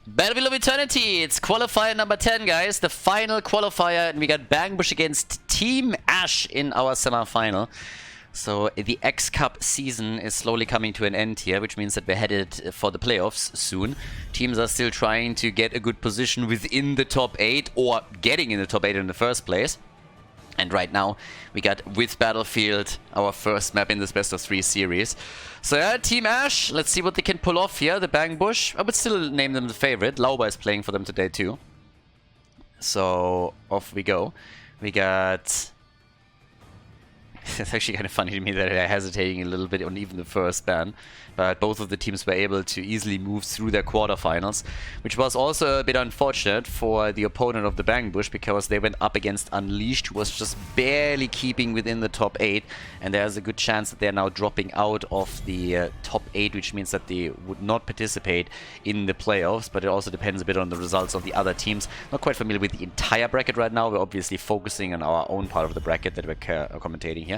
Battlefield of Eternity, it's qualifier number 10, guys. The final qualifier, and we got Bangbush against Team Ash in our semi-final. So the X-Cup season is slowly coming to an end here, which means that we're headed for the playoffs soon. Teams are still trying to get a good position within the top 8, or getting in the top 8 in the first place. And right now, we got with Battlefield our first map in this best of 3 series. So yeah, Team Ash, let's see what they can pull off here. The Bangbush, I would still name them the favorite. Lauba is playing for them today too. So off we go. We got... It's actually kind of funny to me that they're hesitating a little bit on even the first ban. But both of the teams were able to easily move through their quarterfinals, which was also a bit unfortunate for the opponent of the Bangbush, because they went up against Unleashed, who was just barely keeping within the top 8. And there's a good chance that they're now dropping out of the top 8, which means that they would not participate in the playoffs. But it also depends a bit on the results of the other teams. Not quite familiar with the entire bracket right now. We're obviously focusing on our own part of the bracket that we're commentating here.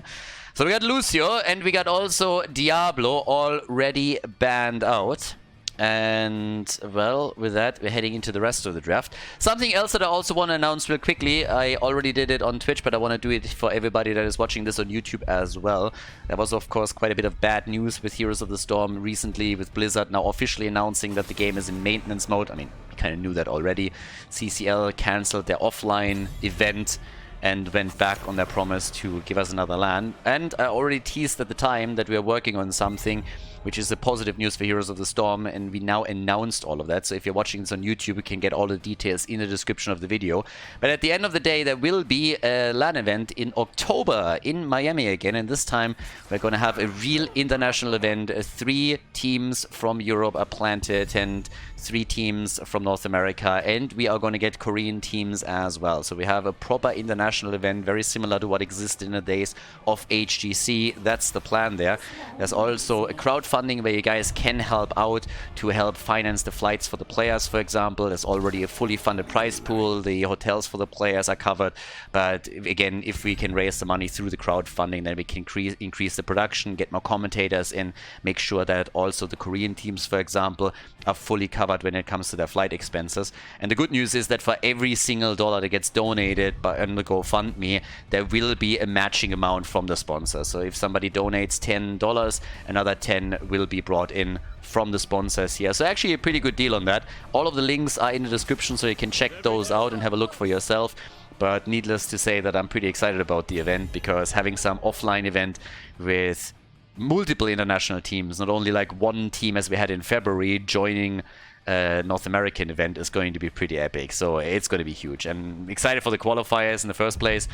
So we got Lucio and we got also Diablo already banned out. And, well, with that, we're heading into the rest of the draft. Something else that I also want to announce real quickly. I already did it on Twitch, but I want to do it for everybody that is watching this on YouTube as well. There was, of course, quite a bit of bad news with Heroes of the Storm recently, with Blizzard now officially announcing that the game is in maintenance mode. I mean, we kind of knew that already. CCL cancelled their offline event and went back on their promise to give us another LAN. And I already teased at the time that we are working on something which is a positive news for Heroes of the Storm, and we now announced all of that. So if you're watching this on YouTube, you can get all the details in the description of the video. But at the end of the day, there will be a LAN event in October in Miami again, and this time we're going to have a real international event. 3 teams from Europe are planned to attend, 3 teams from North America, and we are going to get Korean teams as well. So we have a proper international event, very similar to what existed in the days of HGC. That's the plan there. There's also a crowdfunding where you guys can help out to help finance the flights for the players, for example. There's already a fully funded prize pool. The hotels for the players are covered. But again, if we can raise the money through the crowdfunding, then we can increase the production, get more commentators in, make sure that also the Korean teams, for example, are fully covered when it comes to their flight expenses. And the good news is that for every single dollar that gets donated on the GoFundMe, there will be a matching amount from the sponsor. So if somebody donates $10, another 10 will be brought in from the sponsors here. So actually a pretty good deal on that. All of the links are in the description, so you can check those out and have a look for yourself. But needless to say that I'm pretty excited about the event, because having some offline event with multiple international teams, not only like one team as we had in February joining a North American event, is going to be pretty epic. So it's going to be huge. I'm excited for the qualifiers in the first place,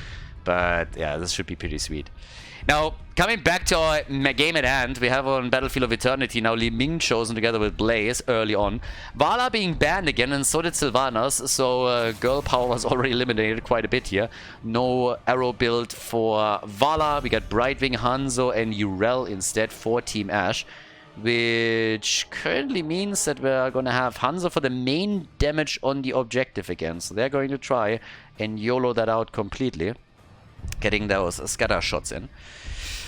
but yeah, this should be pretty sweet. Now, coming back to our game at hand, we have on Battlefield of Eternity now Li Ming chosen together with Blaze early on. Vala being banned again, and so did Sylvanas, so Girl Power was already eliminated quite a bit here. No arrow build for Vala. We got Brightwing, Hanzo, and Urel instead for Team Ash, which currently means that we're going to have Hanzo for the main damage on the objective again. So they're going to try and YOLO that out completely, getting those scatter shots in.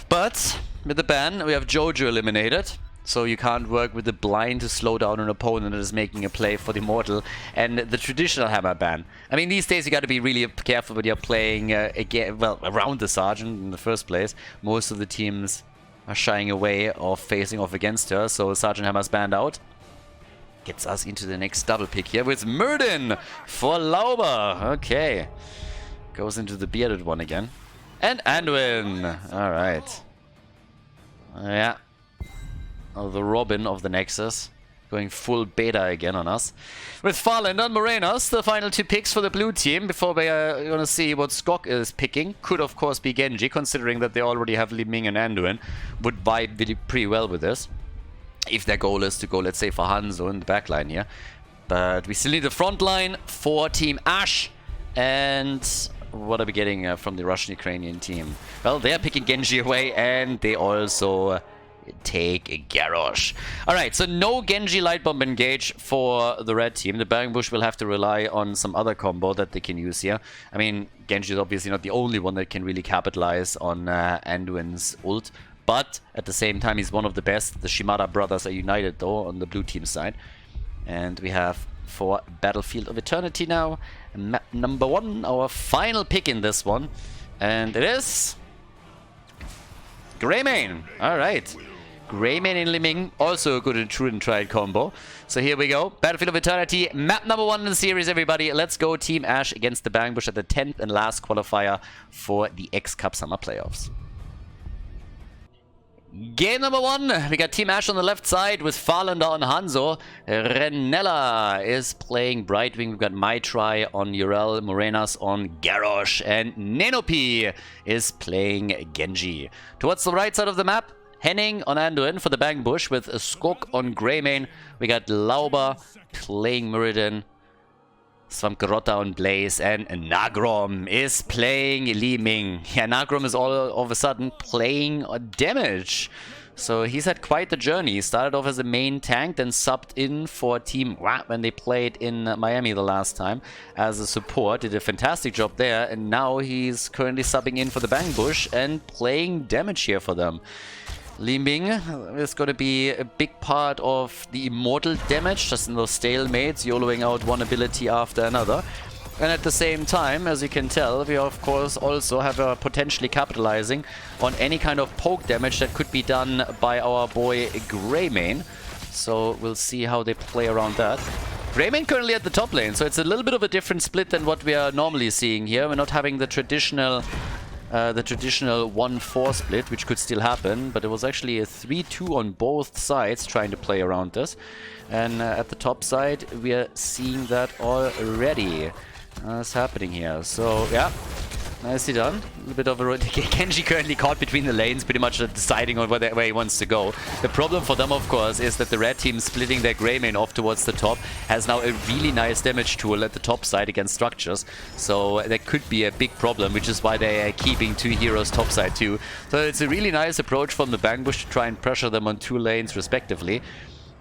But with the ban, we have Jojo eliminated, so you can't work with the blind to slow down an opponent that is making a play for the Immortal, and the traditional hammer ban. I mean, these days you got to be really careful when you're playing again, well, around the Sergeant in the first place. Most of the teams are shying away or facing off against her, so Sergeant Hammer's banned out. Gets us into the next double pick here with Murden for Lauba. Okay. Goes into the bearded one again. And Anduin. Alright. Yeah. The Robin of the Nexus. Going full beta again on us. With Farland and Morenos, the final 2 picks for the blue team, before we are going to see what Skok is picking. Could of course be Genji, considering that they already have Li Ming and Anduin. Would vibe pretty well with this, if their goal is to go, let's say, for Hanzo in the backline here. But we still need the front line for Team Ash. And what are we getting from the Russian-Ukrainian team? Well, they're picking Genji away, and they also take a Garrosh. Alright, so no Genji Light Bomb engage for the red team. The Bangbush will have to rely on some other combo that they can use here. I mean, Genji is obviously not the only one that can really capitalize on Anduin's ult, but at the same time, he's one of the best. The Shimada brothers are united, though, on the blue team side. And we have for Battlefield of Eternity now. Map number 1, our final pick in this one. And it is... Greymane! Alright. Greymane and Liming, also a good and true and tried combo. So here we go. Battlefield of Eternity, map number 1 in the series, everybody. Let's go Team Ash against the Bang Bush at the 10th and last qualifier for the X-Cup Summer Playoffs. Game number 1, we got Team Ash on the left side with Khaldor on Hanzo. Renella is playing Brightwing. We've got Maitri on Urel, Morenas on Garrosh, and Nenopi is playing Genji. Towards the right side of the map, Henning on Anduin for the Bang Bush with Skok on Greymane. We got Lauber playing Muradin. Svamkarota on Blaze, and Nagrom is playing Li Ming. Yeah, Nagrom is all of a sudden playing damage. So he's had quite the journey. He started off as a main tank, then subbed in for Team when they played in Miami the last time as a support. Did a fantastic job there, and now he's currently subbing in for the Bang Bush and playing damage here for them. Li Ming is going to be a big part of the immortal damage, just in those stalemates, YOLOing out one ability after another. And at the same time, as you can tell, we of course also have potentially capitalizing on any kind of poke damage that could be done by our boy Greymane. So we'll see how they play around that. Greymane currently at the top lane, so it's a little bit of a different split than what we are normally seeing here. We're not having the traditional 1-4 split, which could still happen, but it was actually a 3-2 on both sides trying to play around this. And at the top side, we are seeing that already. That's happening here. So, yeah, nicely done. A little bit of a... Genji currently caught between the lanes, pretty much deciding on where he wants to go. The problem for them, of course, is that the red team splitting their Greymane off towards the top has now a really nice damage tool at the top side against structures. So that could be a big problem, which is why they are keeping 2 heroes top side too. So it's a really nice approach from the Bang Bush to try and pressure them on 2 lanes respectively.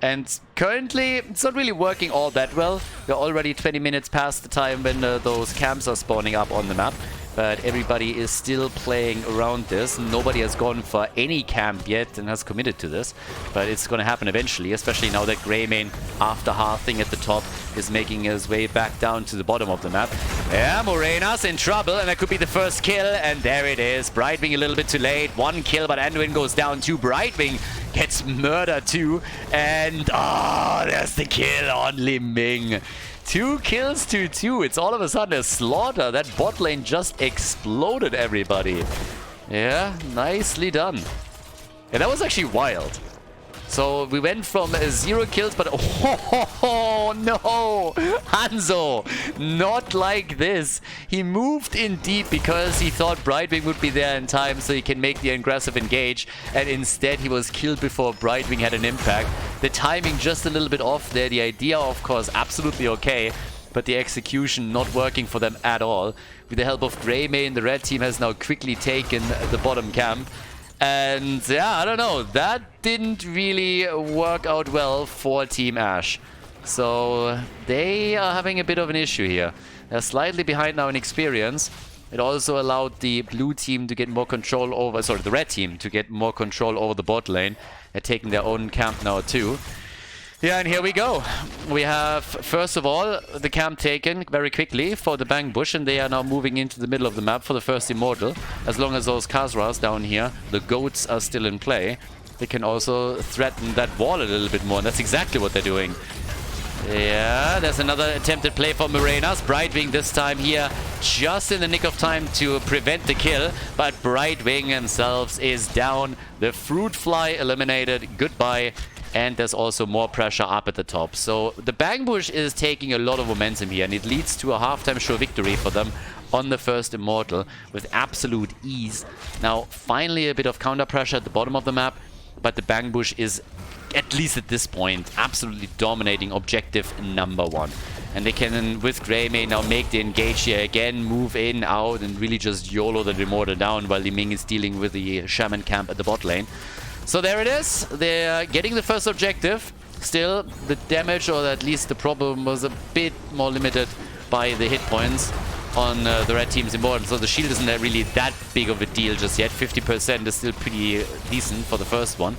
And currently, it's not really working all that well. We're already 20 minutes past the time when those camps are spawning up on the map. But everybody is still playing around this. Nobody has gone for any camp yet and has committed to this. But it's going to happen eventually, especially now that Greymane, after halving at the top, is making his way back down to the bottom of the map. Yeah, Morena's in trouble, and that could be the first kill. And there it is. Brightwing a little bit too late. 1 kill, but Anduin goes down too. Brightwing gets murdered too. And, there's the kill on Li Ming. 2 kills to 2. It's all of a sudden a slaughter. That bot lane just exploded, everybody. Yeah, nicely done. Yeah, that was actually wild. So we went from 0 kills, but oh no, Hanzo, not like this. He moved in deep because he thought Brightwing would be there in time so he can make the aggressive engage, and instead he was killed before Brightwing had an impact. The timing just a little bit off there. The idea, of course, absolutely okay, but the execution not working for them at all. With the help of Greymane, the red team has now quickly taken the bottom camp. And yeah, I don't know, that didn't really work out well for Team Ash. So they are having a bit of an issue here. They're slightly behind now in experience. It also allowed the blue team to get more control over, sorry, the red team to get more control over the bot lane. They're taking their own camp now too. Yeah, and here we go. We have, first of all, the camp taken very quickly for the Bang Bush, and they are now moving into the middle of the map for the first Immortal. As long as those Khazras down here, the goats, are still in play, they can also threaten that wall a little bit more, and that's exactly what they're doing. Yeah, there's another attempted play for Morenas. Brightwing this time here, just in the nick of time to prevent the kill, but Brightwing themselves is down. The Fruit Fly eliminated. Goodbye. And there's also more pressure up at the top. So the Bang Bush is taking a lot of momentum here, and it leads to a halftime show victory for them on the first Immortal with absolute ease. Now, finally a bit of counter pressure at the bottom of the map, but the Bang Bush is, at least at this point, absolutely dominating objective number 1. And they can, with Greymane, now make the engage here again, move in, out, and really just YOLO the Immortal down while Li Ming is dealing with the Shaman camp at the bot lane. So there it is. They're getting the first objective. Still, the damage, or at least the problem, was a bit more limited by the hit points on the red team's Immortal. So the shield isn't really that big of a deal just yet. 50% is still pretty decent for the first one.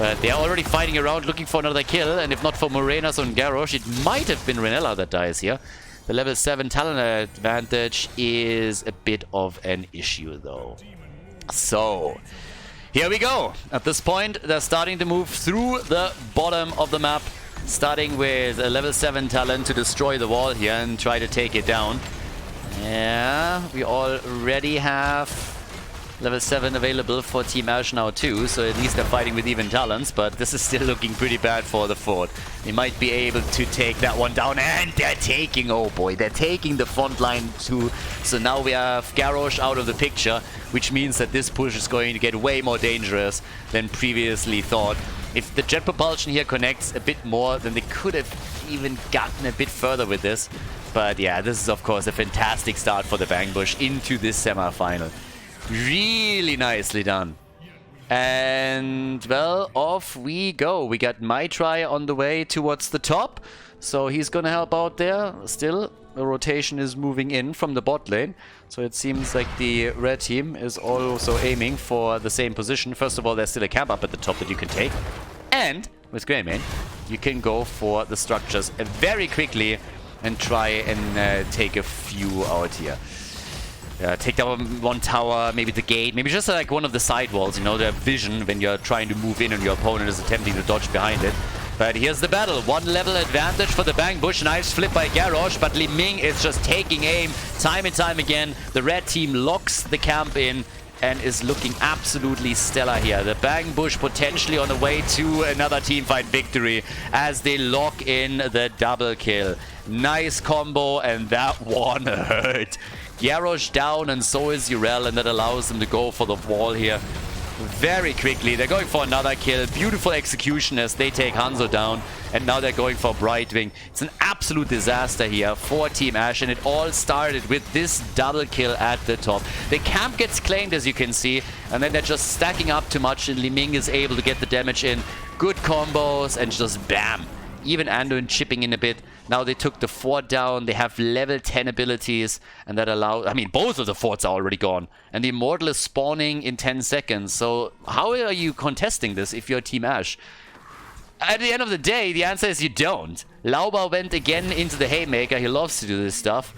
But they are already fighting around looking for another kill, and if not for Morenas and Garrosh, it might have been Renella that dies here. The level 7 talent advantage is a bit of an issue though. So, here we go. At this point, they're starting to move through the bottom of the map, starting with a level 7 talent to destroy the wall here and try to take it down. Yeah, we already have level 7 available for Team Ash now too, so at least they're fighting with even talents, but this is still looking pretty bad for the Fort. They might be able to take that one down, and they're taking, oh boy, they're taking the front line too. So now we have Garrosh out of the picture, which means that this push is going to get way more dangerous than previously thought. If the jet propulsion here connects a bit more, then they could have even gotten a bit further with this. But yeah, this is of course a fantastic start for the Bang Bush into this semi-final. Really nicely done. And, well, off we go. We got Maitri on the way towards the top. So he's gonna help out there. Still, the rotation is moving in from the bot lane. So it seems like the red team is also aiming for the same position. First of all, there's still a camp up at the top that you can take. And, with Greymane, you can go for the structures very quickly and try and take a few out here. Take down one tower, maybe the gate, maybe just like one of the side walls, you know, the vision when you're trying to move in and your opponent is attempting to dodge behind it. But here's the battle. One level advantage for the Bang Bush. Nice flip by Garrosh, but Li Ming is just taking aim time and time again. The red team locks the camp in and is looking absolutely stellar here. The Bang Bush potentially on the way to another teamfight victory as they lock in the double kill. Nice combo, and that one hurt. Garrosh down, and so is Urel, and that allows them to go for the wall here very quickly. They're going for another kill. Beautiful execution as they take Hanzo down, and now they're going for Brightwing. It's an absolute disaster here for Team Ash, and it all started with this double kill at the top. The camp gets claimed, as you can see, and then they're just stacking up too much, and Li Ming is able to get the damage in. Good combos, and just bam! Even Anduin chipping in a bit. Now they took the fort down. They have level 10 abilities, and that allows... I mean, both of the forts are already gone. And the Immortal is spawning in 10 seconds. So how are you contesting this if you're Team Ash? At the end of the day, the answer is you don't. Lauba went again into the Haymaker. He loves to do this stuff.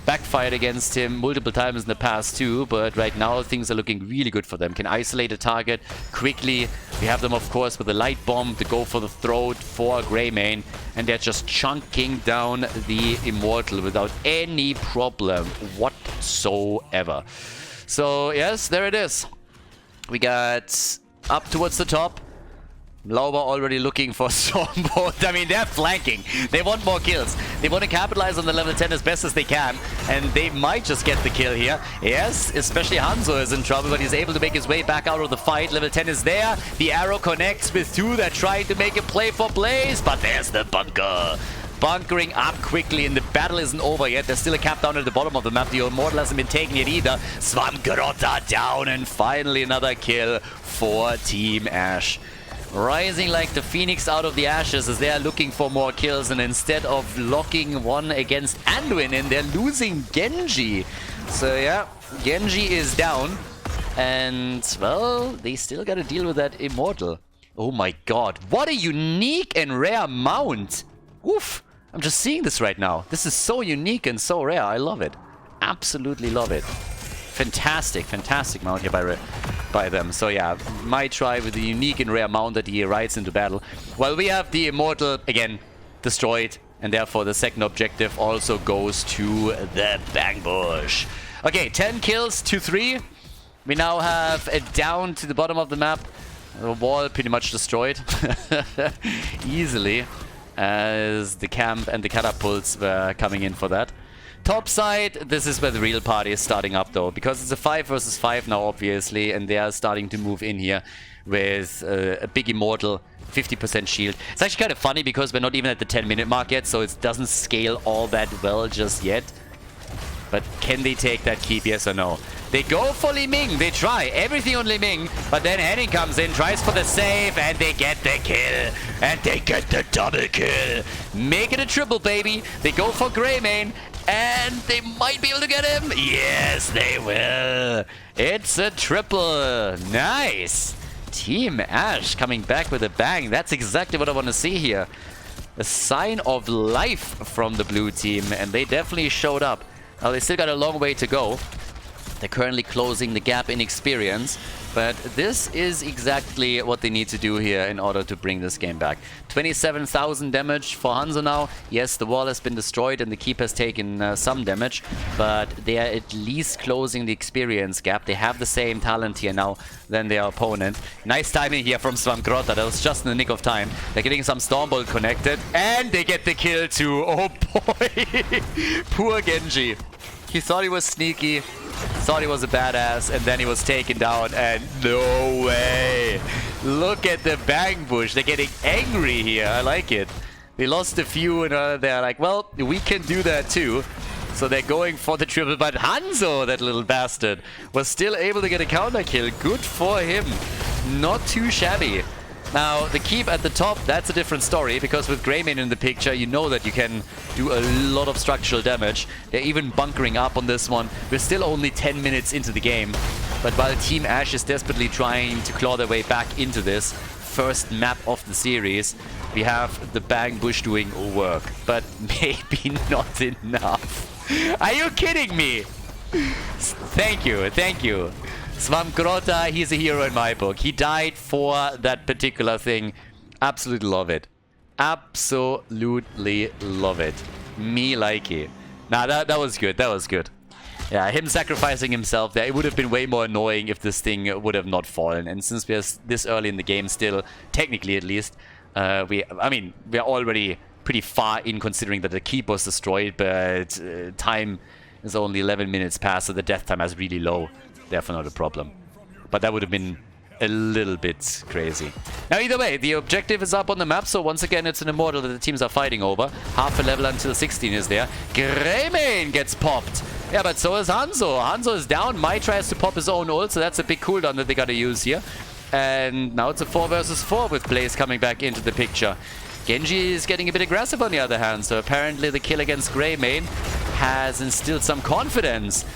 Backfired against him multiple times in the past too, but right now things are looking really good for them. Can isolate a target quickly. We have them, of course, with a light bomb to go for the throat for Greymane, and they're just chunking down the Immortal without any problem whatsoever. So yes, there it is. We got up towards the top. Lauba already looking for Stormbolt. I mean, they're flanking. They want more kills. They want to capitalize on the level 10 as best as they can. And they might just get the kill here. Yes, especially Hanzo is in trouble, but he's able to make his way back out of the fight. Level 10 is there. The arrow connects with 2. They're trying to make a play for Blaze, but there's the bunker. Bunkering up quickly, and the battle isn't over yet. There's still a cap down at the bottom of the map. The Immortal hasn't been taken yet either. Swamgrotta down, and finally another kill for Team Ash. Rising like the phoenix out of the ashes as they are looking for more kills, and instead of locking one against Anduin in, they're losing Genji. So yeah, Genji is down, and well, they still gotta deal with that Immortal. Oh my god, what a unique and rare mount! Oof, I'm just seeing this right now. This is so unique and so rare. I love it. Absolutely love it. Fantastic, fantastic mount here by them. So yeah, Maitri with the unique and rare mount that he rides into battle. Well, we have the Immortal, again, destroyed. And therefore the second objective also goes to the Bang Bush. Okay, 10 kills to 3. We now have it down to the bottom of the map. The wall pretty much destroyed. Easily. As the camp and the catapults were coming in for that. Top side, this is where the real party is starting up though, because it's a 5 versus 5 now obviously, and they are starting to move in here with a big Immortal, 50% shield. It's actually kind of funny because we're not even at the 10-minute mark yet, so it doesn't scale all that well just yet. But can they take that keep, yes or no? They go for Li Ming, they try everything on Li Ming, but then Henning comes in, tries for the save, and they get the kill. And they get the double kill. Make it a triple, baby. They go for Greymane, and they might be able to get him. Yes, they will. It's a triple. Nice. Team Ash coming back with a bang. That's exactly what I want to see here. A sign of life from the blue team, and they definitely showed up. Now, they still got a long way to go. They're currently closing the gap in experience, but this is exactly what they need to do here in order to bring this game back. 27,000 damage for Hanzo now. Yes, the wall has been destroyed and the keep has taken some damage, but they are at least closing the experience gap. They have the same talent here now than their opponent. Nice timing here from Swamgrota. That was just in the nick of time. They're getting some Stormbolt connected, and they get the kill too. Oh boy! Poor Genji. He thought he was sneaky, thought he was a badass, and then he was taken down, and no way! Look at the bang bush. They're getting angry here. I like it. They lost a few, and they're like, well, we can do that too. So they're going for the triple, but Hanzo, that little bastard, was still able to get a counter kill. Good for him. Not too shabby. Now, the keep at the top, that's a different story, because with Greymane in the picture, you know that you can do a lot of structural damage. They're even bunkering up on this one. We're still only 10 minutes into the game, but while Team Ash is desperately trying to claw their way back into this first map of the series, we have the bang bush doing work, but maybe not enough. Are you kidding me? Thank you, thank you. Swamgrota, he's a hero in my book. He died for that particular thing. Absolutely love it. Absolutely love it. Me likey. Nah, that was good. That was good. Yeah, him sacrificing himself there. It would have been way more annoying if this thing would have not fallen. And since we're this early in the game still, technically at least, we're already pretty far in considering that the keep was destroyed, but time is only 11 minutes past, so the death time is really low. Therefore not a problem. But that would have been a little bit crazy. Now either way, the objective is up on the map, so once again it's an immortal that the teams are fighting over. Half a level until 16 is there. Greymane gets popped. Yeah, but so is Hanzo. Hanzo is down. Mai tries to pop his own ult, so that's a big cooldown that they gotta use here. And now it's a 4 versus 4 with Blaze coming back into the picture. Genji is getting a bit aggressive on the other hand, so apparently the kill against Greymane has instilled some confidence.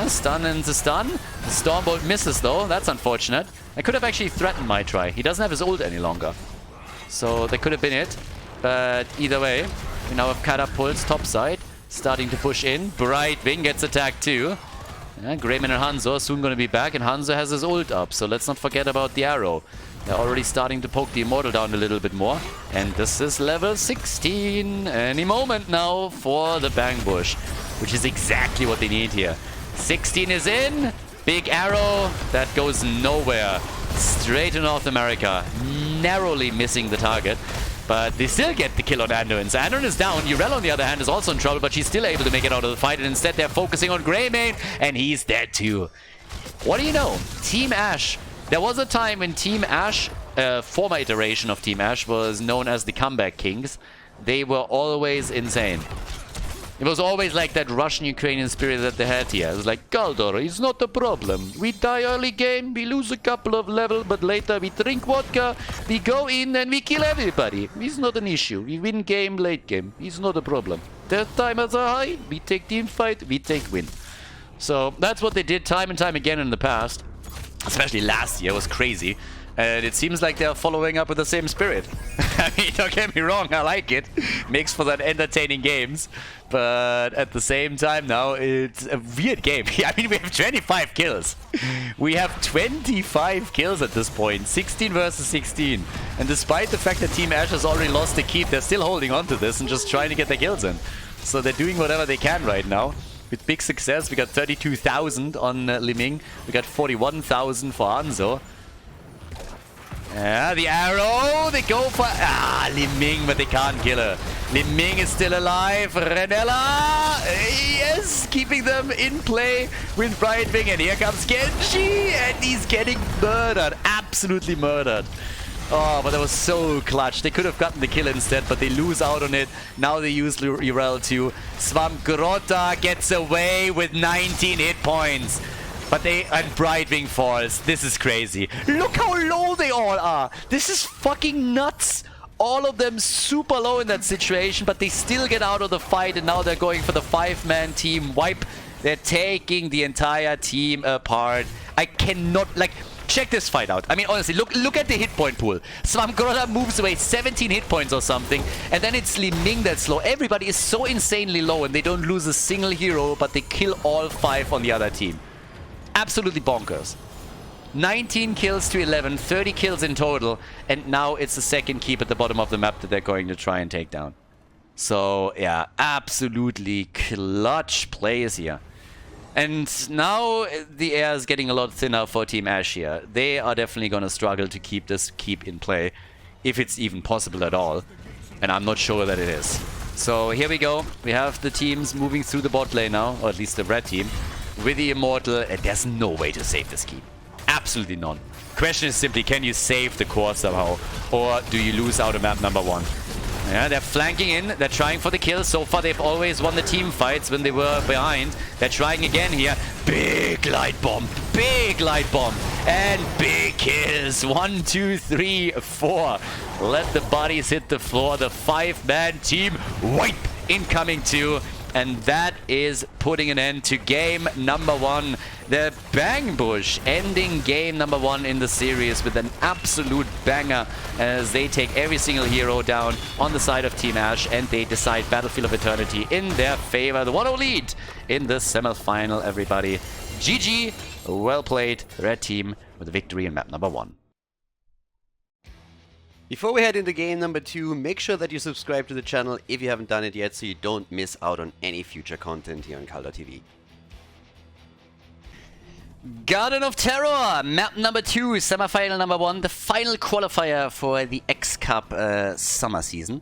Stun into stun. The Stormbolt misses though, that's unfortunate. I could have actually threatened my try. He doesn't have his ult any longer. So that could have been it. But either way, we now have Catapults topside, starting to push in. Brightwing gets attacked too. Greymane and Hanzo are soon going to be back, and Hanzo has his ult up, so let's not forget about the arrow. They're already starting to poke the Immortal down a little bit more. And this is level 16. Any moment now for the Bang Bush, which is exactly what they need here. 16 is in. Big arrow. That goes nowhere. Straight to North America. Narrowly missing the target. But they still get the kill on Anduin. So Anduin is down. Urel, on the other hand, is also in trouble, but she's still able to make it out of the fight. And instead, they're focusing on Greymane, and he's dead too. What do you know? Team Ash. There was a time when Team Ash, former iteration of Team Ash, was known as the Comeback Kings. They were always insane. It was always like that Russian-Ukrainian spirit that they had here. It was like, Khaldor, it's not a problem. We die early game, we lose a couple of level, but later we drink vodka, we go in and we kill everybody. It's not an issue. We win game, late game. It's not a problem. Death timers are high, we take team fight, we take win. So that's what they did time and time again in the past. Especially last year, it was crazy. And it seems like they're following up with the same spirit. I mean, don't get me wrong, I like it. Makes for that entertaining games. But at the same time now, it's a weird game. I mean, we have 25 kills. We have 25 kills at this point. 16 versus 16. And despite the fact that Team Ash has already lost the keep, they're still holding on to this and just trying to get their kills in. So they're doing whatever they can right now. With big success, we got 32,000 on Liming. We got 41,000 for Hanzo. Yeah, the arrow, they go for... Liming, but they can't kill her. Liming is still alive. Renella, yes, keeping them in play with Brightwing. And here comes Genji, and he's getting murdered. Absolutely murdered. Oh, but that was so clutch. They could have gotten the kill instead, but they lose out on it. Now they use Urel too. Swamgrota gets away with 19 hit points. But and Brightwing falls. This is crazy. Look how low they all are. This is fucking nuts. All of them super low in that situation, but they still get out of the fight, and now they're going for the 5-man team wipe. They're taking the entire team apart. I cannot, like, Check this fight out. I mean, honestly, look at the hit point pool. Swamgrotta moves away 17 hit points or something, and then it's Li Ming that's low. Everybody is so insanely low, and they don't lose a single hero, but they kill all 5 on the other team. Absolutely bonkers. 19 kills to 11, 30 kills in total, and now it's the second keep at the bottom of the map that they're going to try and take down. So, yeah, absolutely clutch plays here. And now the air is getting a lot thinner for Team Ash here. They are definitely going to struggle to keep this keep in play, if it's even possible at all. And I'm not sure that it is. So here we go. We have the teams moving through the bot lane now, or at least the red team, with the Immortal. And there's no way to save this keep. Absolutely none. Question is simply, can you save the core somehow? Or do you lose out of map number 1? Yeah, they're flanking in. They're trying for the kill. So far, they've always won the team fights when they were behind. They're trying again here. Big light bomb. Big light bomb. And big kills. 1, 2, 3, 4. Let the bodies hit the floor. The 5-man team wipe incoming 2. And that is putting an end to game number 1. The Bang Bush ending game number 1 in the series with an absolute banger as they take every single hero down on the side of Team Ash and they decide Battlefield of Eternity in their favor. The 1-0 lead in the semi-final, everybody. GG, well played, red team with a victory in map number 1. Before we head into game number 2, make sure that you subscribe to the channel if you haven't done it yet so you don't miss out on any future content here on Khaldor TV. Garden of Terror, map number 2, semi-final number 1, the final qualifier for the X Cup summer season.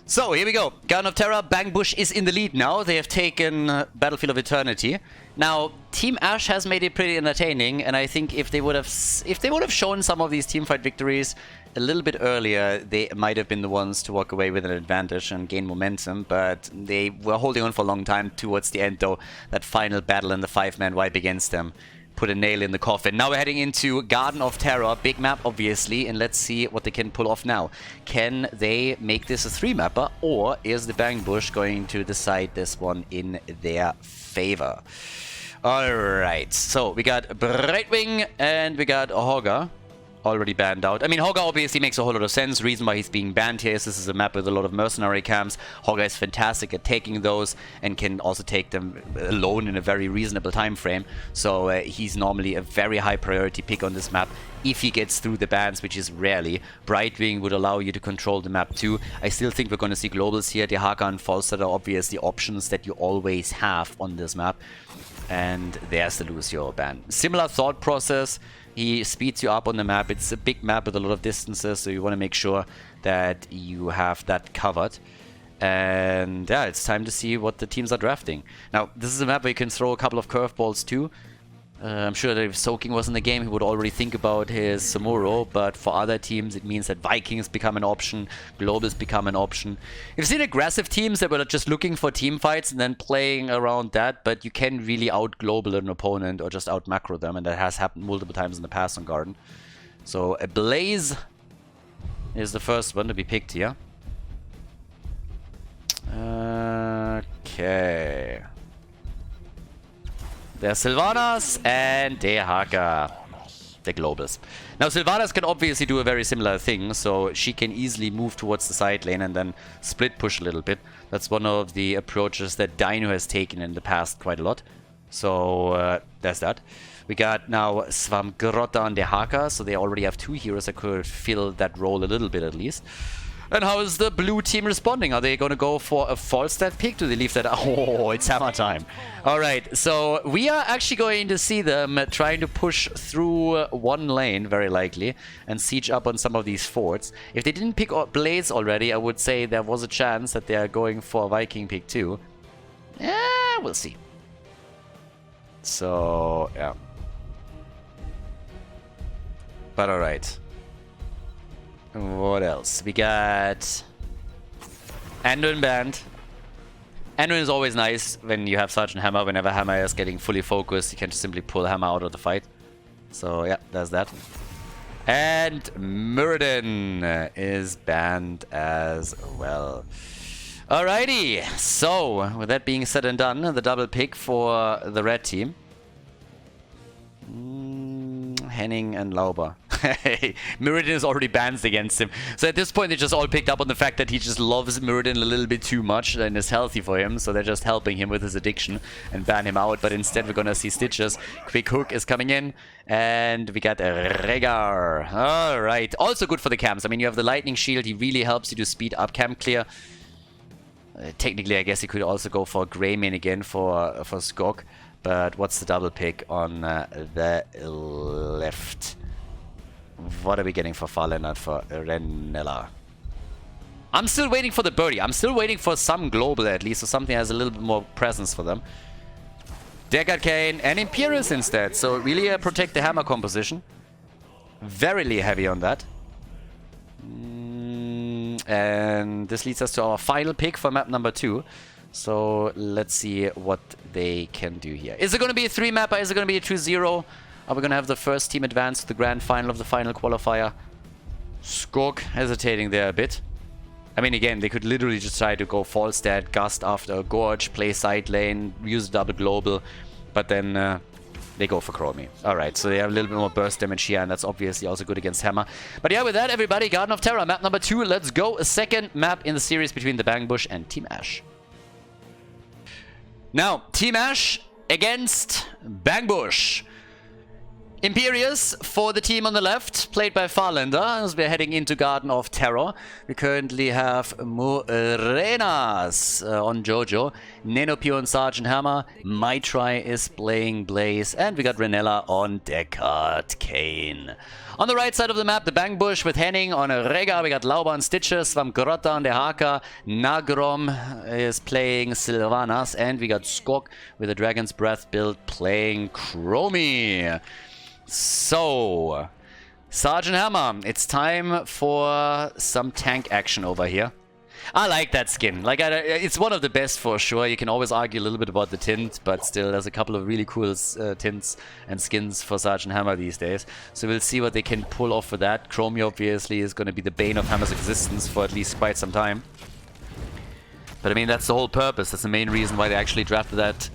So here we go. Garden of Terror, Bang Bush is in the lead now. They have taken Battlefield of Eternity. Now, Team Ash has made it pretty entertaining, and I think if they would have shown some of these teamfight victories a little bit earlier, they might have been the ones to walk away with an advantage and gain momentum, but they were holding on for a long time. Towards the end, though, that final battle and the 5-man wipe against them put a nail in the coffin. Now we're heading into Garden of Terror, big map obviously, and let's see what they can pull off now. Can they make this a 3-mapper, or is the Bang Bush going to decide this one in their favor? Alright, so we got Brightwing and we got Hogger already banned out. I mean, Hogger obviously makes a whole lot of sense. Reason why he's being banned here is this is a map with a lot of mercenary camps. Hogger is fantastic at taking those and can also take them alone in a very reasonable time frame. So he's normally a very high priority pick on this map if he gets through the bans, which is rarely. Brightwing would allow you to control the map too. I still think we're going to see globals here. Dehaka and Falstad are obviously options that you always have on this map. And there's the Lucio ban. Similar thought process. He speeds you up on the map. It's a big map with a lot of distances, so you want to make sure that you have that covered. And yeah, it's time to see what the teams are drafting. Now, this is a map where you can throw a couple of curveballs too. I'm sure that if Soaking was in the game, he would already think about his Samuro, but for other teams, it means that Vikings become an option, Globals become an option. You've seen aggressive teams that were just looking for team fights and then playing around that, but you can really out-global an opponent or just out-macro them, and that has happened multiple times in the past on Garden. So, a Blaze is the first one to be picked here. Okay. There's Sylvanas and Dehaka, the Globals. Now Sylvanas can obviously do a very similar thing, so she can easily move towards the side lane and then split push a little bit. That's one of the approaches that Dino has taken in the past quite a lot. So there's that. We got now Swamgrotta and Dehaka, so they already have 2 heroes that could fill that role a little bit at least. And how is the blue team responding? Are they going to go for a Falstad pick? Do they leave that? Oh, it's hammer time. All right, so we are actually going to see them trying to push through one lane, very likely, and siege up on some of these forts. If they didn't pick Blaze already, I would say there was a chance that they are going for a Viking pick too. Yeah, we'll see. So, yeah. But all right. What else? We got Anduin banned. Anduin is always nice when you have Sergeant Hammer. Whenever Hammer is getting fully focused, you can just simply pull Hammer out of the fight. So yeah, there's that. And Muradin is banned as well. Alrighty, so with that being said and done, the double pick for the red team. Henning and Lauber. Mirrodin is already banned against him. So at this point, they just all picked up on the fact that he just loves Mirrodin a little bit too much and is healthy for him. So they're just helping him with his addiction and ban him out. But instead, we're going to see Stitches. Quick Hook is coming in. And we got Rhaegar. All right. Also good for the camps. I mean, you have the Lightning Shield. He really helps you to speed up camp clear. Technically, I guess he could also go for Greymane again for Skog. But what's the double pick on the left? What are we getting for Fallen and for Renella? I'm still waiting for the birdie. I'm still waiting for some global at least, or something that has a little bit more presence for them. Deckard Kane and Imperius instead. So really protect the hammer composition. Very heavy on that. And this leads us to our final pick for map number 2. So let's see what they can do here. Is it going to be a 3-map or is it going to be a 2-0? Are we going to have the first team advance to the grand final of the final qualifier? Skog hesitating there a bit. I mean, again, they could literally just try to go Falstad, Gust after a Gorge, play side lane, use double global, but then they go for Chromie. Alright, so they have a little bit more burst damage here, and that's obviously also good against Hammer. But yeah, with that, everybody, Garden of Terror, map number 2, let's go. A second map in the series between the Bangbush and Team Ash. Now, Team Ash against Bangbush. Imperius for the team on the left, played by Farlander, as we're heading into Garden of Terror. We currently have Morenas on Jojo, Nenopio on Sergeant Hammer, Maitri is playing Blaze, and we got Renella on Deckard Kane. On the right side of the map, the Bangbush with Henning on Rhaegar. We got Lauber and Stitches, Svamgrotta on the Haka, Nagrom is playing Sylvanas, and we got Skog with a Dragon's Breath build playing Chromie. So, Sergeant Hammer, it's time for some tank action over here. I like that skin. Like, it's one of the best for sure. You can always argue a little bit about the tint, but still, there's a couple of really cool tints and skins for Sergeant Hammer these days. So we'll see what they can pull off for that. Chromie, obviously, is going to be the bane of Hammer's existence for at least quite some time. But I mean, that's the whole purpose. That's the main reason why they actually drafted that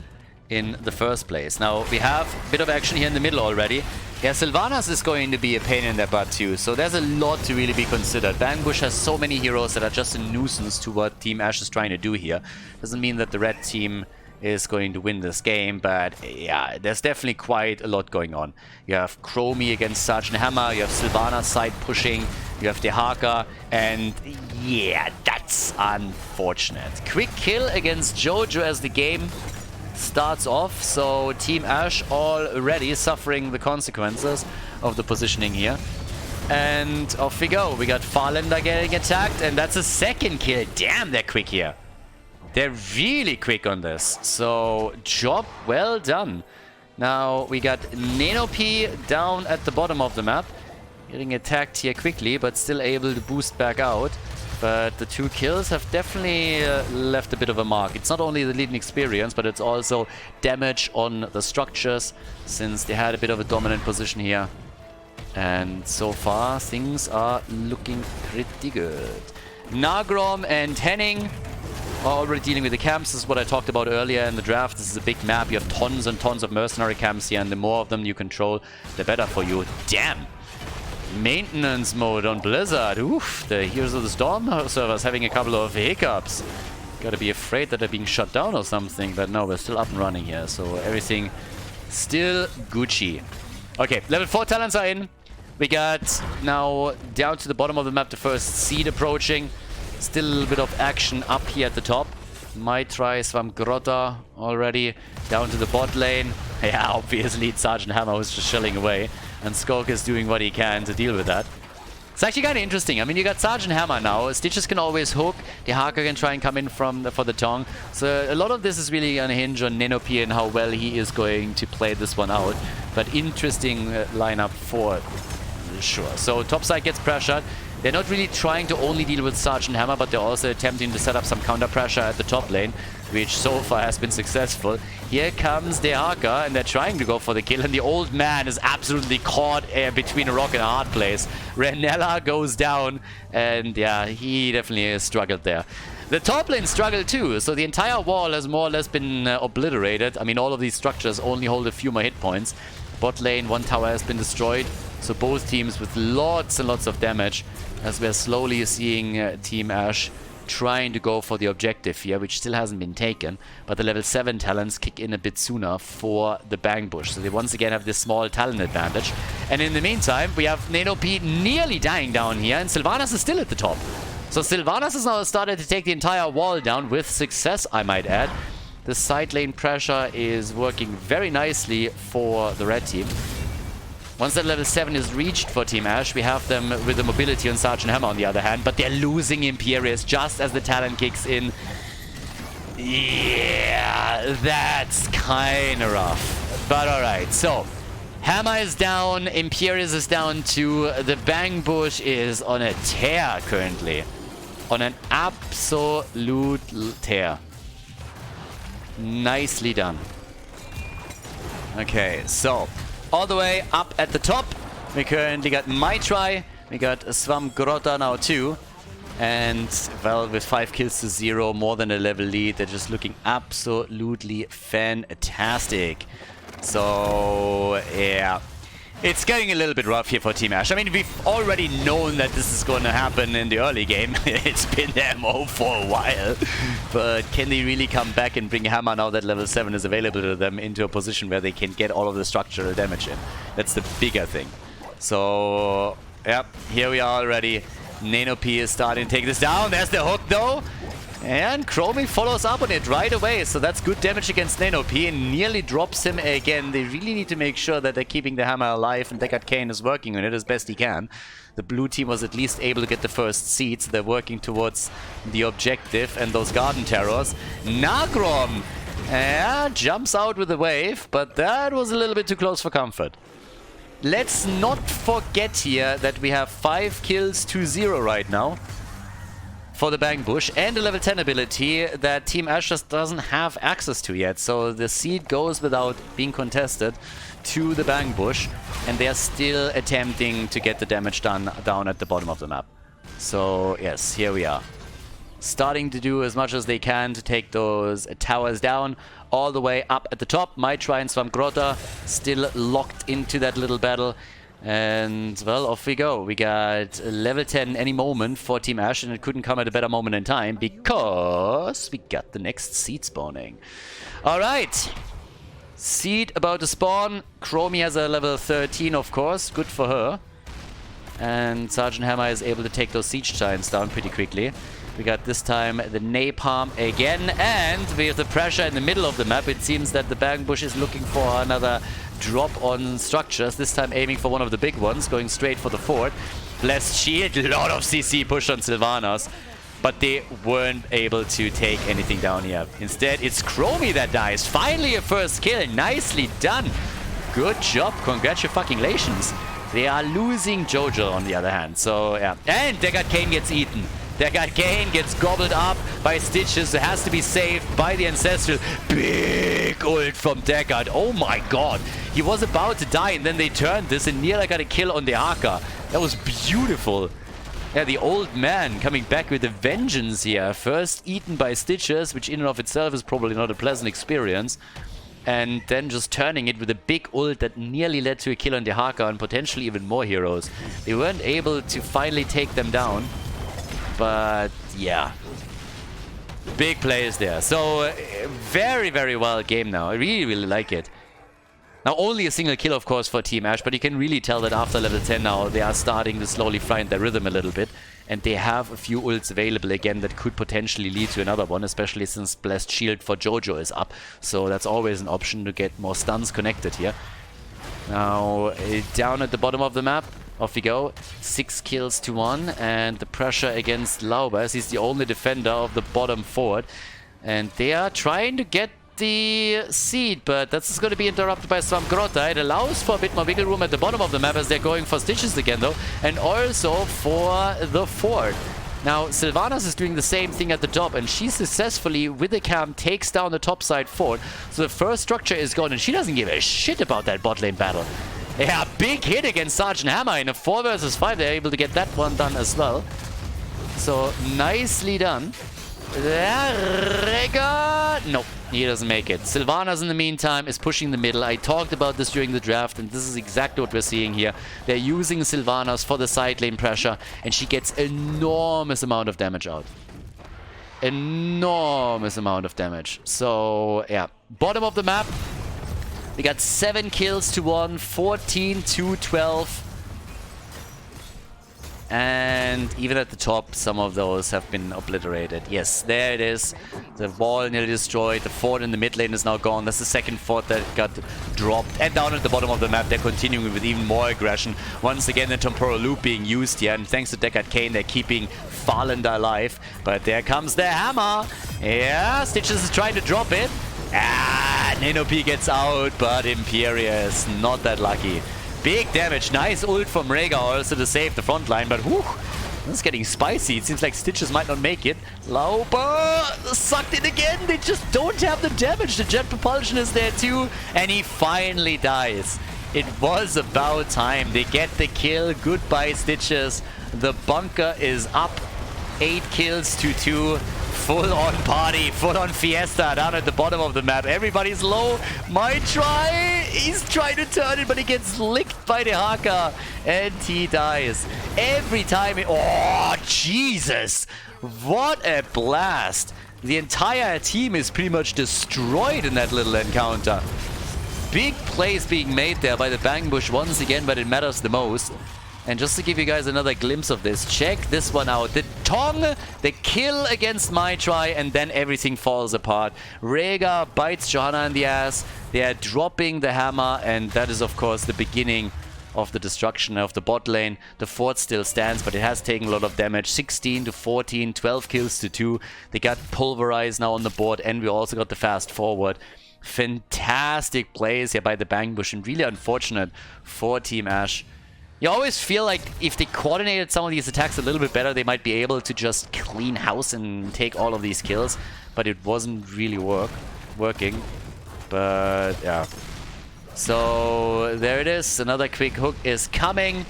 in the first place. Now, we have a bit of action here in the middle already. Yeah, Sylvanas is going to be a pain in their butt too, so there's a lot to really be considered. Bangbush has so many heroes that are just a nuisance to what Team Ash is trying to do here. Doesn't mean that the red team is going to win this game, but yeah, there's definitely quite a lot going on. You have Chromie against Sergeant Hammer, you have Sylvanas side pushing, you have Dehaka, and yeah, that's unfortunate. Quick kill against Jojo as the game starts off, so Team Ash already suffering the consequences of the positioning here. And off we go. We got Farlander getting attacked, and that's a second kill. Damn, they're quick here. They're really quick on this. So, job well done. Now, we got Nenopy down at the bottom of the map. Getting attacked here quickly, but still able to boost back out. But the 2 kills have definitely left a bit of a mark. It's not only the leading experience, but it's also damage on the structures, since they had a bit of a dominant position here. And so far, things are looking pretty good. Nagrom and Henning are already dealing with the camps. This is what I talked about earlier in the draft. This is a big map. You have tons and tons of mercenary camps here, and the more of them you control, the better for you. Damn! Maintenance mode on Blizzard. Oof, the Heroes of the Storm servers having a couple of hiccups. Gotta be afraid that they're being shut down or something, but no, we're still up and running here, so everything still Gucci. Okay, level 4 talents are in. We got now down to the bottom of the map the first seed approaching. Still a little bit of action up here at the top. Might try Svamgrotta already down to the bot lane. Yeah, obviously it's Sergeant Hammer who's just shelling away. And Skog is doing what he can to deal with that. It's actually kind of interesting. I mean, you got Sergeant Hammer now. Stitches can always hook. The Haka can try and come in for the Tong. So a lot of this is really going to hinge on Nenopy and how well he is going to play this one out. But interesting lineup for sure. So topside gets pressured. They're not really trying to only deal with Sergeant Hammer, but they're also attempting to set up some counter pressure at the top lane, which so far has been successful. Here comes Dehaka, and they're trying to go for the kill, and the old man is absolutely caught between a rock and a hard place. Renella goes down, and yeah, he definitely struggled there. The top lane struggled too, so the entire wall has more or less been obliterated. I mean, all of these structures only hold a few more hit points. Bot lane, one tower has been destroyed. So both teams with lots and lots of damage, as we're slowly seeing Team Ash trying to go for the objective here, which still hasn't been taken. But the level 7 talents kick in a bit sooner for the Bang Bush. So they once again have this small talent advantage. And in the meantime, we have Nenopi nearly dying down here, and Sylvanas is still at the top. So Sylvanas has now started to take the entire wall down with success, I might add. The side lane pressure is working very nicely for the red team. Once that level 7 is reached for Team Ash, we have them with the mobility on Sergeant Hammer on the other hand, but they're losing Imperius just as the talent kicks in. Yeah, that's kind of rough. But alright, so Hammer is down, Imperius is down too. The Bang Bush is on a tear currently. On an absolute tear. Nicely done. Okay, so all the way up at the top, we currently got Maitrai, we got Swam Grota now too, and well, with 5 kills to 0, more than a level lead, they're just looking absolutely fantastic. So yeah, it's getting a little bit rough here for Team Ash. I mean, we've already known that this is going to happen in the early game. It's been their MO for a while. But can they really come back and bring Hammer now that level 7 is available to them into a position where they can get all of the structural damage in? That's the bigger thing. So, yep, here we are already. Nenopi is starting to take this down. There's the hook though. And Chromie follows up on it right away, so that's good damage against Nenopi and nearly drops him again. They really need to make sure that they're keeping the hammer alive, and Deckard Cain is working on it as best he can. The blue team was at least able to get the first seeds. They're working towards the objective and those garden terrors. Nagrom jumps out with a wave, but that was a little bit too close for comfort. Let's not forget here that we have 5 kills to 0 right now for the Bang Bush, and a level 10 ability that Team Ash just doesn't have access to yet. So the seed goes without being contested to the Bang Bush, and they're still attempting to get the damage done down at the bottom of the map. So yes, here we are. Starting to do as much as they can to take those towers down. All the way up at the top, Maitrai and Swamp Grota still locked into that little battle. And, well, off we go. We got level 10 any moment for Team Ash, and it couldn't come at a better moment in time because we got the next seed spawning. Alright. Seed about to spawn. Chromie has a level 13, of course. Good for her. And Sergeant Hammer is able to take those siege giants down pretty quickly. We got this time the napalm again, and we have the pressure in the middle of the map. It seems that the Bang Bush is looking for another drop on structures, this time aiming for one of the big ones, going straight for the fort. Blessed Shield, a lot of CC push on Sylvanas, but they weren't able to take anything down here. Instead, it's Chromie that dies. Finally a first kill, nicely done. Good job, congratulations. They are losing Jojo on the other hand, so yeah. And Deckard Cain gets eaten. Deckard Cain gets gobbled up by Stitches. It has to be saved by the Ancestral. Big ult from Deckard. Oh my god. He was about to die, and then they turned this, and Nila got a kill on the Haka. That was beautiful. Yeah, the old man coming back with a vengeance here. First eaten by Stitches, which in and of itself is probably not a pleasant experience. And then just turning it with a big ult that nearly led to a kill on the Haka and potentially even more heroes. They weren't able to finally take them down. But yeah, big plays there. So very, very well game now. I really, really like it. Now only a single kill, of course, for Team Ash, but you can really tell that after level 10 now, they are starting to slowly find their rhythm a little bit. And they have a few ults available again that could potentially lead to another one, especially since Blessed Shield for Jojo is up. So that's always an option to get more stuns connected here. Now, down at the bottom of the map, off we go. 6 kills to 1, and the pressure against Laubas. He's the only defender of the bottom fort. And they are trying to get the seed, but that's going to be interrupted by Swamp Grota. It allows for a bit more wiggle room at the bottom of the map as they're going for Stitches again, though. And also for the fort. Now, Sylvanas is doing the same thing at the top, and she successfully, with the cam, takes down the topside fort. So the first structure is gone, and she doesn't give a shit about that bot lane battle. Yeah, big hit against Sergeant Hammer in a 4 versus 5. They're able to get that one done as well. So, nicely done. Rega! No, he doesn't make it. Sylvanas, in the meantime, is pushing the middle. I talked about this during the draft, and this is exactly what we're seeing here. They're using Sylvanas for the side lane pressure, and she gets enormous amount of damage out. Enormous amount of damage. So, yeah. Bottom of the map. We got 7 kills to 1, 14 to 12. And even at the top, some of those have been obliterated. Yes, there it is. The wall nearly destroyed. The fort in the mid lane is now gone. That's the second fort that got dropped. And down at the bottom of the map, they're continuing with even more aggression. Once again, the temporal loop being used here. And thanks to Deckard Cain, they're keeping Farlander alive. But there comes the hammer. Yeah, Stitches is trying to drop it. Ah, Nanopi gets out, but Imperia not that lucky. Big damage. Nice ult from Rega also to save the front line, but whew, this is getting spicy. It seems like Stitches might not make it. Lauber sucked in again. They just don't have the damage. The jet propulsion is there too, and he finally dies. It was about time. They get the kill. Goodbye, Stitches. The bunker is up. 8 kills to 2. Full on party, full on fiesta down at the bottom of the map. Everybody's low. Might try. He's trying to turn it, but he gets licked by the Haka and he dies. Every time. Oh, Jesus. What a blast. The entire team is pretty much destroyed in that little encounter. Big plays being made there by the Bang Bush once again, but it matters the most. And just to give you guys another glimpse of this, check this one out. The Tong, the kill against Mai Try, and then everything falls apart. Rega bites Johanna in the ass. They are dropping the hammer, and that is, of course, the beginning of the destruction of the bot lane. The fort still stands, but it has taken a lot of damage. 16 to 14, 12 kills to 2. They got pulverized now on the board, and we also got the fast forward. Fantastic plays here by the Bang Bush, and really unfortunate for Team Ash. You always feel like if they coordinated some of these attacks a little bit better, they might be able to just clean house and take all of these kills. But it wasn't really working. But yeah. So there it is. Another quick hook is coming.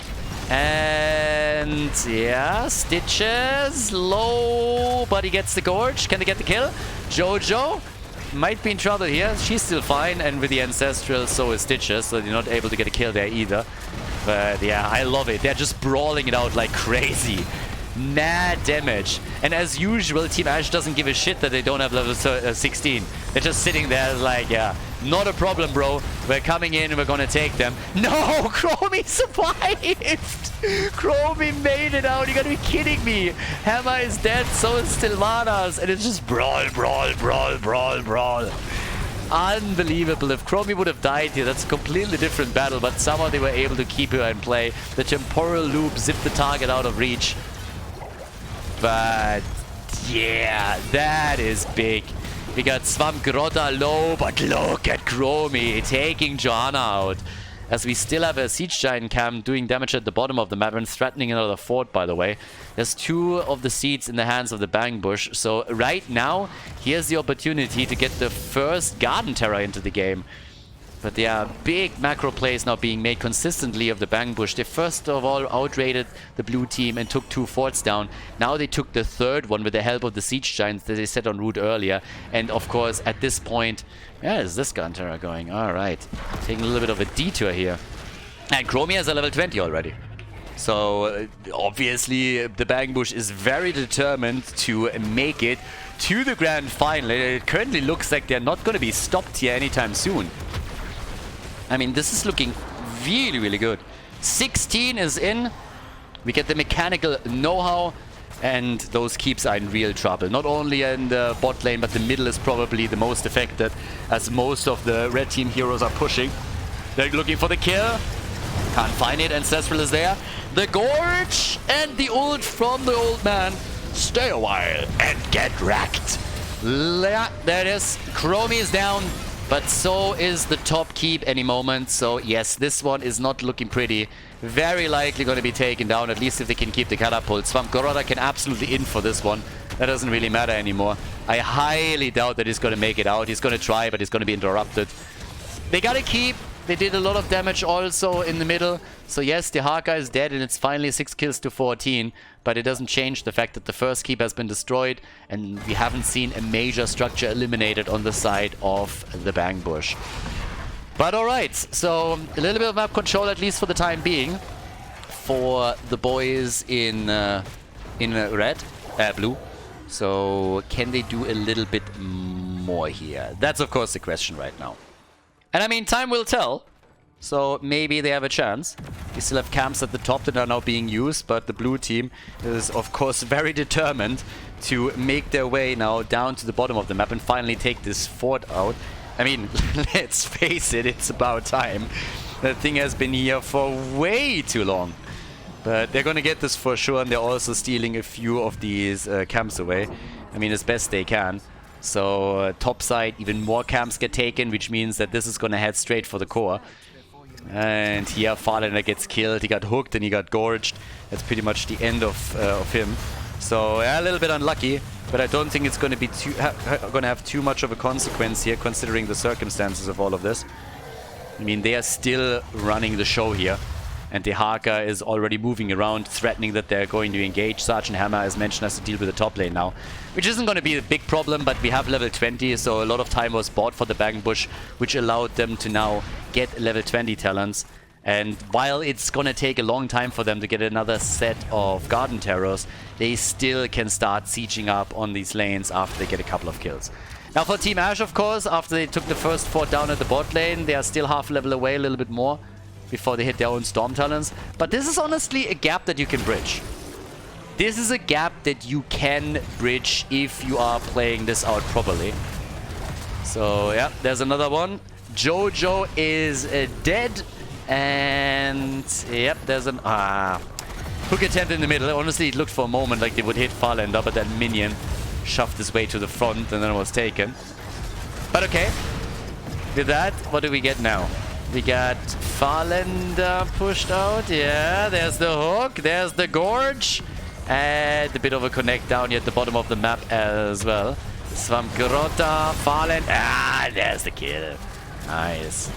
And yeah, Stitches low, but he gets the Gorge. Can they get the kill? Jojo might be in trouble here. She's still fine, and with the Ancestral, so is Stitches, so they're not able to get a kill there either. But yeah, I love it. They're just brawling it out like crazy. Mad damage. And as usual, Team Ash doesn't give a shit that they don't have level 16. They're just sitting there like, yeah, not a problem, bro. We're coming in and we're gonna take them. No! Chromie survived! Chromie made it out. You gotta be kidding me. Hammer is dead, so is Sylvanas. And it's just brawl, brawl, brawl, brawl, brawl. Unbelievable. If Chromie would have died here, that's a completely different battle, but somehow they were able to keep her in play. The temporal loop zipped the target out of reach. But yeah, that is big. We got Swamp Grotta low, but look at Chromie taking Johanna out. As we still have a Siege Giant camp doing damage at the bottom of the map and threatening another fort, by the way. There's 2 of the seeds in the hands of the Bang Bush. So right now, here's the opportunity to get the first Garden Terror into the game. But there are big macro plays now being made consistently of the Bang Bush. They first of all outrated the blue team and took 2 forts down. Now they took the third one with the help of the Siege Giants that they set on route earlier. And of course, at this point, yeah, is this Garden Terror going? Alright. Taking a little bit of a detour here. And Chromie has a level 20 already. So obviously the Bang Bush is very determined to make it to the grand final. It currently looks like they're not going to be stopped here anytime soon. I mean, this is looking really, really good. 16 is in. We get the mechanical know-how, and those keeps are in real trouble. Not only in the bot lane, but the middle is probably the most affected, as most of the red team heroes are pushing. They're looking for the kill. Can't find it. Ancestral is there. The Gorge and the ult from the old man. Stay a while and get wrecked. Yeah, there it is. Chromie is down. But so is the top keep any moment. So yes, this one is not looking pretty. Very likely going to be taken down, at least if they can keep the catapult. Swamp Gorota can absolutely in for this one. That doesn't really matter anymore. I highly doubt that he's going to make it out. He's going to try, but he's going to be interrupted. They got to keep. They did a lot of damage also in the middle. So yes, the Haka is dead, and it's finally 6 kills to 14. but it doesn't change the fact that the first keep has been destroyed and we haven't seen a major structure eliminated on the side of the Bang Bush. But alright, so a little bit of map control at least for the time being for the boys in blue. So can they do a little bit more here? That's of course the question right now. And I mean, time will tell. So maybe they have a chance. We still have camps at the top that are now being used, but the blue team is of course very determined to make their way now down to the bottom of the map and finally take this fort out. I mean, let's face it, it's about time. That thing has been here for way too long. But they're gonna get this for sure, and they're also stealing a few of these camps away. I mean, as best they can. So top side, even more camps get taken, which means that this is gonna head straight for the core. And here, Farlander gets killed. He got hooked and he got gorged. That's pretty much the end of him. So yeah, a little bit unlucky, but I don't think it's going to be going to have too much of a consequence here, considering the circumstances of all of this. I mean, they are still running the show here, and the Haka is already moving around, threatening that they're going to engage. Sergeant Hammer, as mentioned, has to deal with the top lane now, which isn't going to be a big problem, but we have level 20, so a lot of time was bought for the Bang Bush, which allowed them to now get level 20 talents. And while it's gonna take a long time for them to get another set of Garden Terrors, they still can start sieging up on these lanes after they get a couple of kills. Now for Team Ash, of course, after they took the first fort down at the bot lane, they are still half level away, a little bit more, before they hit their own Storm Talons. But this is honestly a gap that you can bridge. This is a gap that you can bridge if you are playing this out properly. So yeah, there's another one. Jojo is dead. And yep, there's an hook attempt in the middle. Honestly, it looked for a moment like they would hit Farlander, but that minion shoved his way to the front and then was taken. But okay, with that, what do we get now? We got Farlander pushed out. Yeah, there's the hook, there's the gorge, and a bit of a connect down here at the bottom of the map as well. Swamp Grota, Farlander. There's the kill. Nice.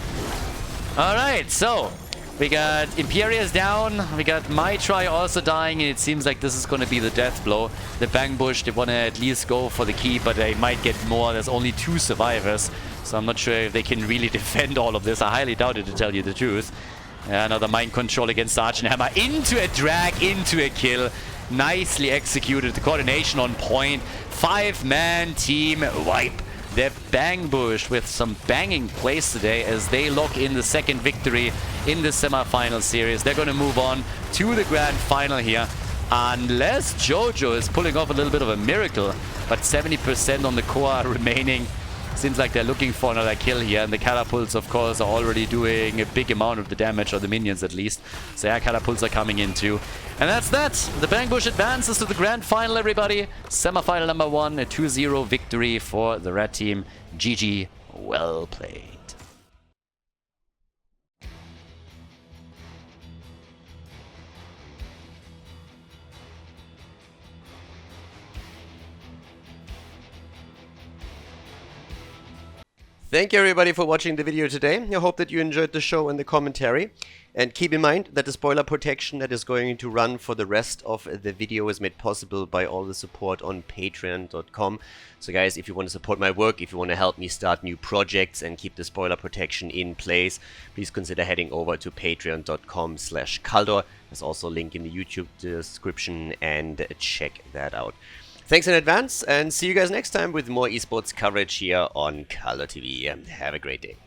Alright, so we got Imperius down, we got Maitri also dying, and it seems like this is going to be the death blow. The Bang Bush, they want to at least go for the key, but they might get more. There's only 2 survivors, so I'm not sure if they can really defend all of this. I highly doubt it, to tell you the truth. Another mind control against Sergeant Hammer. Into a drag, into a kill. Nicely executed, the coordination on point. 5-man team wipe. The Bang Bush with some banging plays today as they lock in the second victory in the semi-final series. They're going to move on to the grand final here, unless Jojo is pulling off a little bit of a miracle. But 70% on the core remaining. Seems like they're looking for another kill here, and the catapults, of course, are already doing a big amount of the damage, or the minions at least. So yeah, catapults are coming in too. And that's that. The Bang Bush advances to the grand final, everybody. Semi-final number 1, a 2-0 victory for the red team. GG, well played. Thank you everybody for watching the video today. I hope that you enjoyed the show and the commentary. And keep in mind that the spoiler protection that is going to run for the rest of the video is made possible by all the support on patreon.com. So guys, if you want to support my work, if you want to help me start new projects and keep the spoiler protection in place, please consider heading over to patreon.com/Khaldor. There's also a link in the YouTube description, and check that out. Thanks in advance, and see you guys next time with more esports coverage here on Khaldor TV. Have a great day.